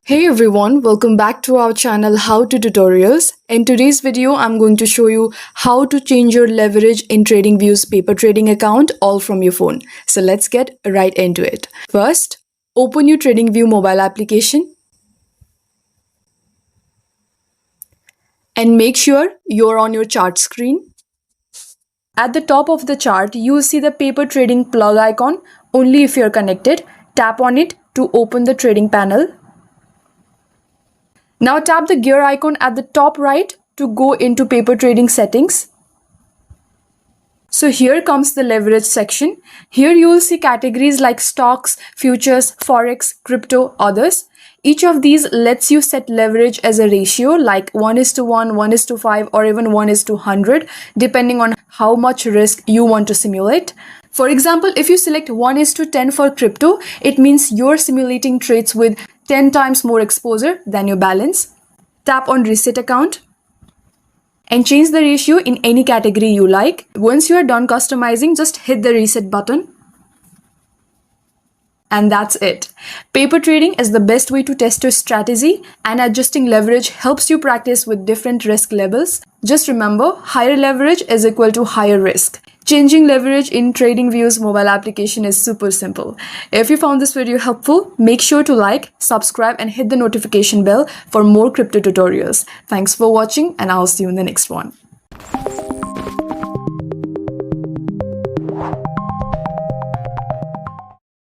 Hey everyone, welcome back to our channel How to Tutorials. In today's video, I'm going to show you how to change your leverage in TradingView's paper trading account all from your phone. So let's get right into it. First, open your TradingView mobile application and make sure you're on your chart screen. At the top of the chart, you'll see the paper trading plug icon. Only if you're connected, tap on it to open the trading panel. Now tap the gear icon at the top right to go into paper trading settings. So here comes the leverage section. Here you will see categories like stocks, futures, forex, crypto, others. Each of these lets you set leverage as a ratio like 1:1, 1:5 or even 1:100 depending on how much risk you want to simulate. For example, if you select 1:10 for crypto, it means you're simulating trades with 10 times more exposure than your balance. Tap on reset account and change the ratio in any category you like. Once you are done customizing, just hit the reset button. And that's it. Paper trading is the best way to test your strategy, and adjusting leverage helps you practice with different risk levels. Just remember, higher leverage is equal to higher risk. Changing leverage in TradingView's mobile application is super simple. If you found this video helpful, make sure to like, subscribe, and hit the notification bell for more crypto tutorials. Thanks for watching, and I'll see you in the next one.